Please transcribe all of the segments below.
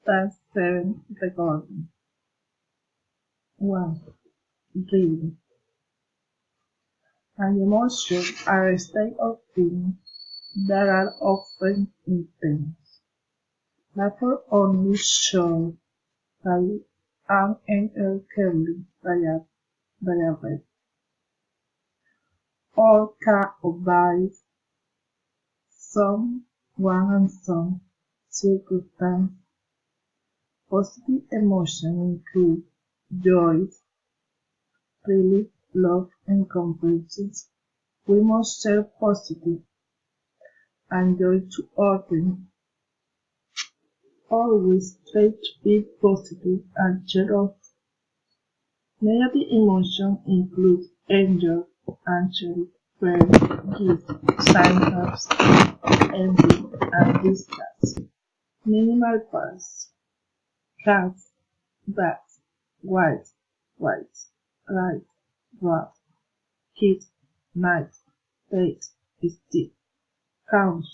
Task 7 recording. 1. Reading. An emotion are a state of feeling that are often intense, therefore only shown by an unearthly variable, or by someone and some circumstance. Positive emotions include joy, relief, love, and compassion. We must share positive and joy to others. Always try to be positive and cheer up. Negative emotions include anger, anxiety, fear, guilt, sadness, envy, and disgust. Minimal parts: cats, bats, white, right, rough, kid, night, date, stick, count,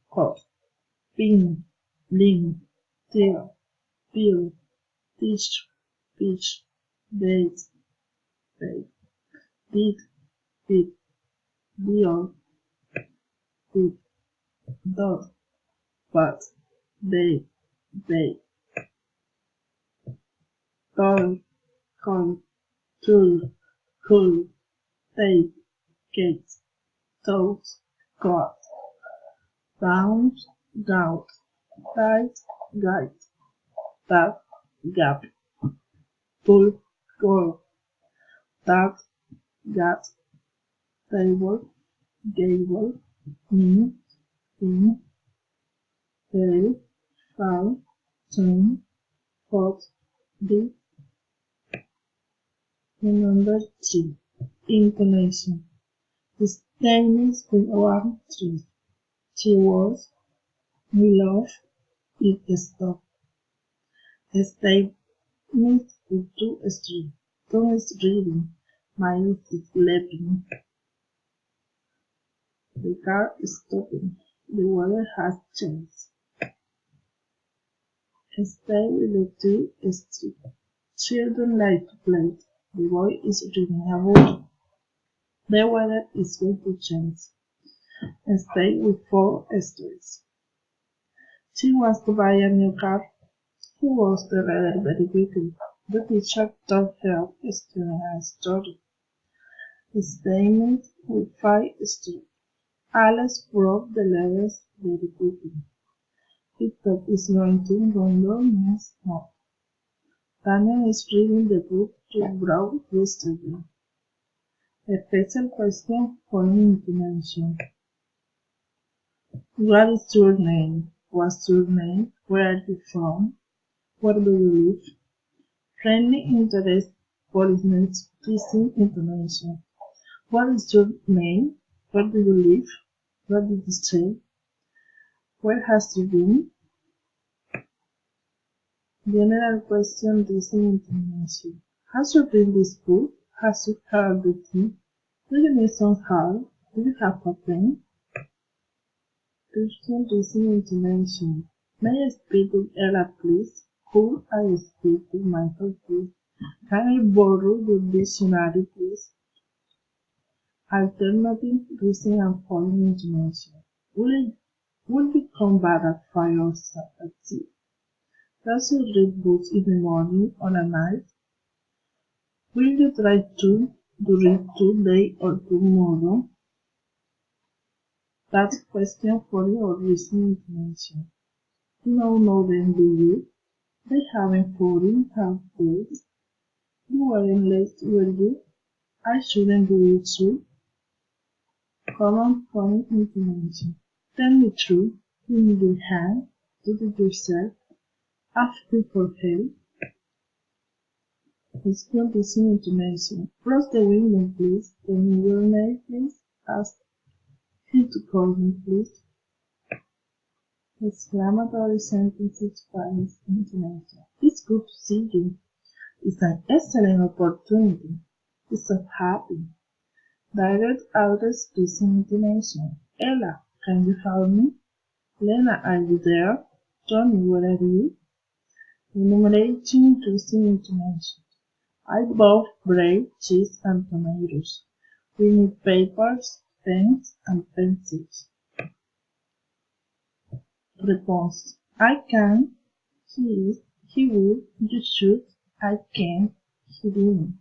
cough, pin, lean, tail, bill, teach, pitch, date, big, big, deal, big, dog, but, they, toy, coin, tool, cool, tape, gate, toes, got, bound, doubt, tight, guide, tap, gap, pull, goal, tap, gat, table, gable, knee, pin, tail, foul, turn, pot, deep. Number 3. Intonation. The statements with 1, 3. She was, we love, it stopped. A statement with 2, 3. Tom is reading, Miles is sleeping. The car is stopping. The weather has changed. Stay with the 2, 3. Children like to play. The boy is reading a book. The weather is going to change. Stay with 4 stories. She wants to buy a new car. He was the reader very quickly. The teacher told her student a story. Statement with 5 stories. Alex broke the letters very quickly. He thought is going to next month. Daniel is reading the book you brought yesterday. A special question for intonation. What is your name? What's your name? Where are you from? Where do you live? Friendly interest, politeness, pleasing intonation. What is your name? Where do you live? What did you say? Where has you been? General question, listening intonation. Has you read this book? Has you heard the tea? Do you need some help? Do you have a pen? Question, listening intonation. May I speak to Ella, please? Could I speak to Michael, please? Can I borrow the dictionary, please? Alternative, listening and following intonation. Will we come back at 5 or at 6? Does you read books in the morning or at night? Will you try to read today or tomorrow? That's a question for your listening intonation. You don't know them, do you? They haven't fallen half days. You weren't late, were you? I shouldn't do it too. Common funny intonation. Tell me true. Give me your hand. Do it yourself. Asking for help. Explain the same intonation. Close the window, please. Tell me your name, please. Ask him to call me, please. Exclamatory sentences by intonation. It's good to see you. It's an excellent opportunity. It's so happy. Direct outer pleasing intonation. Ella, can you help me? Lena, are you there? Johnny, where are you? Enumerating interesting information. I bought bread, cheese, and tomatoes. We need papers, pens, and pencils. Response. I can, he is, he will, you should, I can, he didn't.